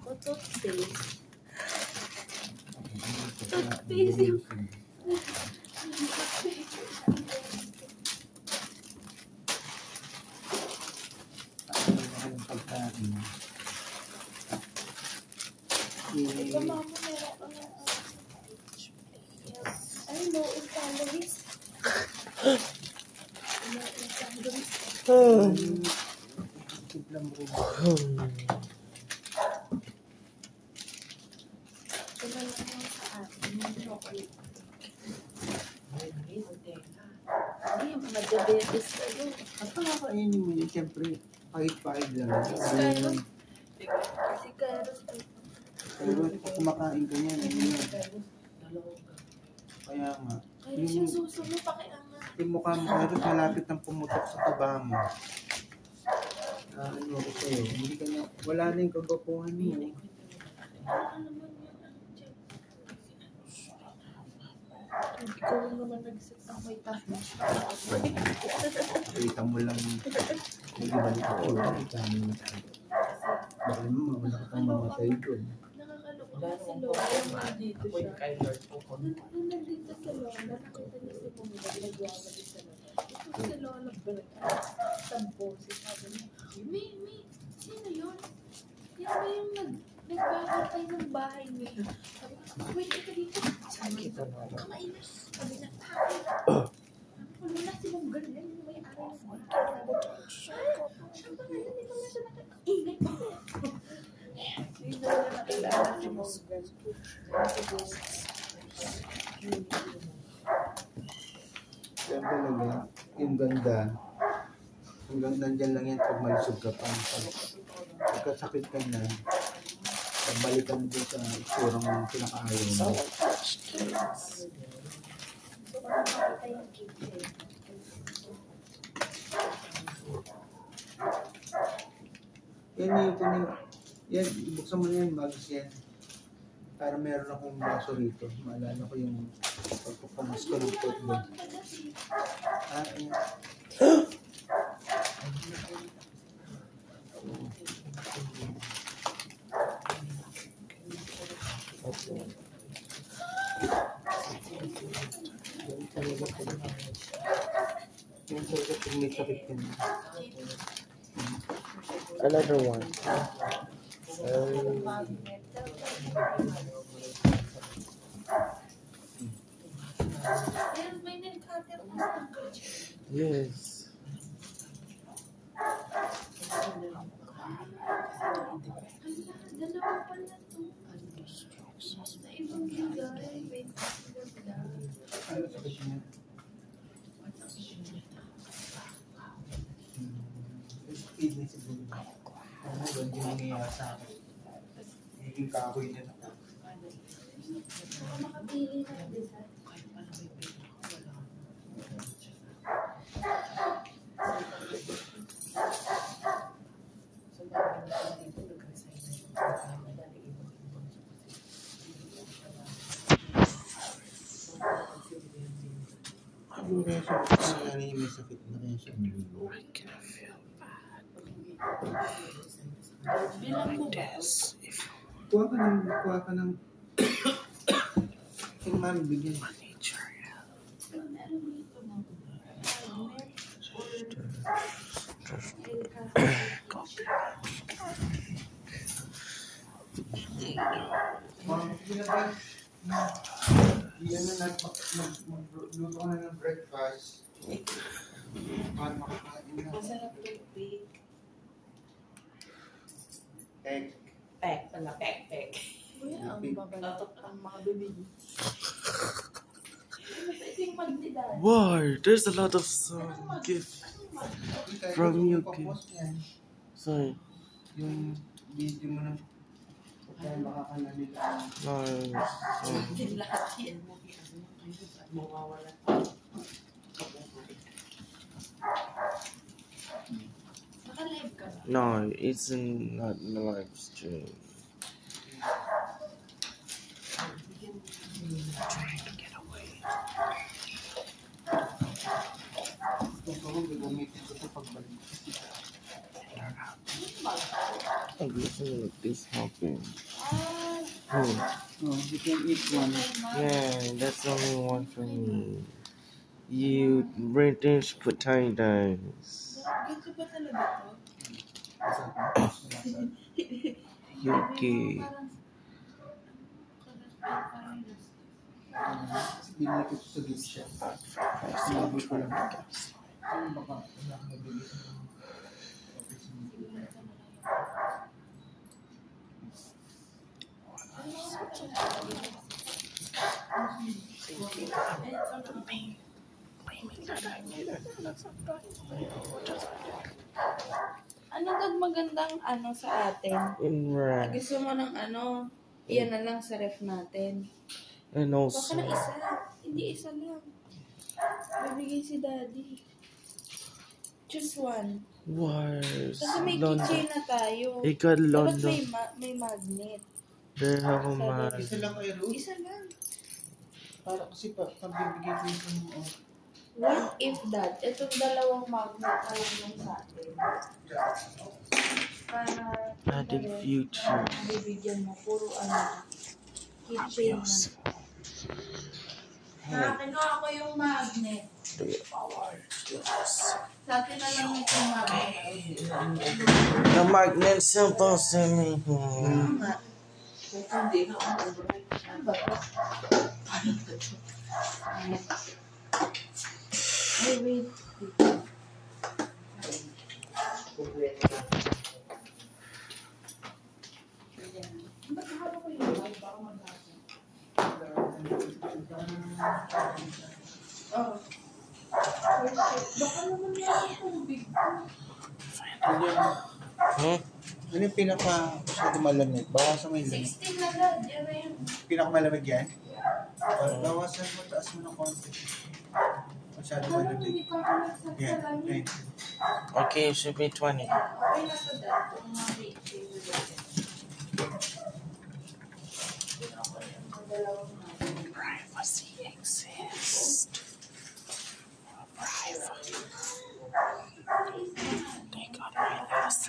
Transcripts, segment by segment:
ko, toothpaste. Toothpaste yung... Ito mama, meron ka nga. Ay, low in calories. Low in calories. Ito lang yung sa atin, yung chocolate. Ay, yung mga diabetes ka doon. At pakakainin mo yun, siyempre, pahit-pahit lang. Si Kairos. Pero pag kumakain ka niyan, kaya nga. Kaya siya susunod, pakiangat. Yung mukha mo, Kairos, malapit ng pumutok sa taba mo. Ano ko sa'yo, hindi ka na, wala na yung kagapuhan mo. Ikaw naman nag-set ang may tayo. Kita mo lang, hindi ba nito ko, bakit mo, wala ka pang mamatay doon. Nakakaloko na si Lola, nandito siya. Nung nandito sa Lola, nakita niya si Pumila, nagwawali sa Lola. Ito si Lola, tampo, sabi niya, May, sino yun? Yan ba yung nagbabantay ng bahay niya? Sabi ko, wait, ito dito. Sabi ko, kamainas. Sabi na, sabi ko, Lola, si mong ganyan, yung may araw ng mga. Sabi ko, siya ba ngayon, hindi ko na siya ingay pa. Hindi na nakilala si mong Yan talaga, yung ganda, hanggang nandyan lang yan pag malisog ka pa. Pagkasakit ka na, balikan mo sa isurang pinakaayaw mo. Yan yung kunin, yan, buksan mo na yan, magis yan. Para meron akong baso rito. Maalala ko yung pagpupumas ko ng football. Yan. Yung talaga pag may sakit ka na. Another one. Yes. Dalawa pala to. Na ibang bigay. Ano sakit niya? Speed na siguro. Ano ba yung nangyayari sa akin? Yung kahoy niya na. Makapili na design. Ano kaya siya? May sakit na kaya siya. I can feel bad. Bilang mo ba? Kuha ka ng yung mami bigyan. Nature help. Meron dito na. Yan na magluto ka na ng breakfast. Para makakain na. Masarap tubig. Egg. Pek pala, pek. Kuya, ang babalatot ang mga bibig. Ito yung magdidal. Why? There's a lot of gift from UK. Sorry. Yung video mo na kaya makakala nila. Hindi lahat yan mo. At mawawala pa. Naka-live ka ba? No, it's not in the live stream. Trying to get away. Kung gagamitin ko ito pagbalik. I guess this happened. Ah, Oh, you can eat one. Yeah, that's only one for me. You British potatoes. ganito ba talaga to? Masarap na. Masarap. Yuki. Parang, parang, Binili ko sa gift shop. Sinabi ko lang. Saan baka wala akong nabili sa mga office mo? Ano gag magandang ano sa atin? In red. Gusto mo ng ano, iyan na lang sa ref natin. And Baka also, na isa. Hindi isa lang. Bibigay si daddy. Choose one. where's Kasi may London? keychain na tayo. Ikaw Dapat London. may magnet. There have a man. Isa lang kayo, Ruth. Isa lang. Para kasi pambibigay ko yung mga What if that? Itong dalawang magnet na lang yung sa atin. Para Added future. bibigyan mo. Puro ano. Keychain na. Kinuha ko yung magnet. 3 hours. Sa atin na lang yung magnet. The magnet simple to me. Ano nga? Hindi na ako. Ano ba ito? Ay, wait. Ba't hawak ko yung bag? Baka maghapon. Oh. Baka naman yung tubig ko. Ano yung pinaka masyado malamig? Bawasan mo yung lamig. 16 na lang. Yan na yun. Pinaka malamig yan? Bawasan mo, taas mo ng konti. Masyado Parang malamig. hindi pa ako nagsasalamin. Yan, Okay, it should be 20. Okay na sa dato. Mga baby. Privacy exists. Privacy. They got my last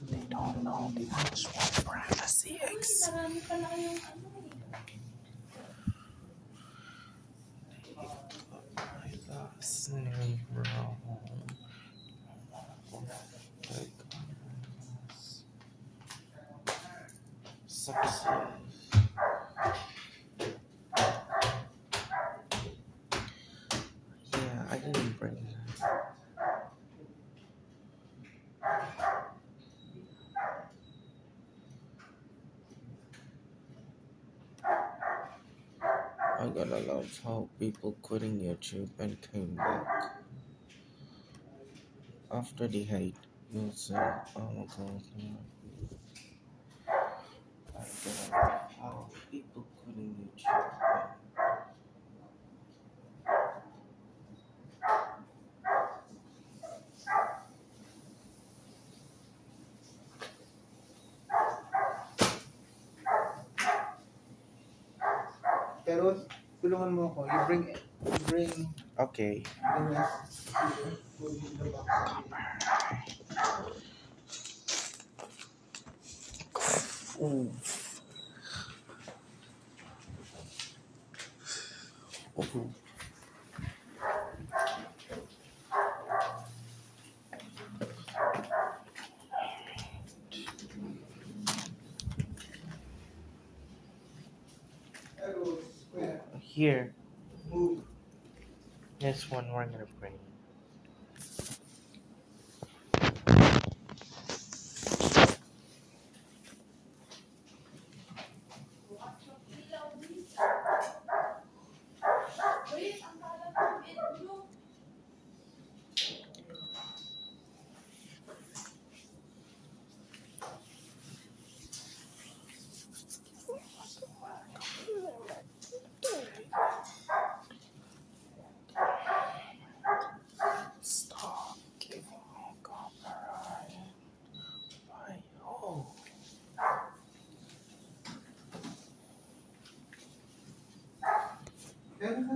They don't know the actual privacy exists. Marami pa na yung ano eh. My last name wrong. Success. Yeah, I didn't bring that. I gotta love how people quitting YouTube and came back. After the hate, you'll say, oh my god. I gotta love how people quitting YouTube. pero tulungan mo ako. You bring Okay. the rest. Put it in the box. Ooh. Ooh. Here, Move. this one we're gonna bring. Wait, ang kalat ng video. Pero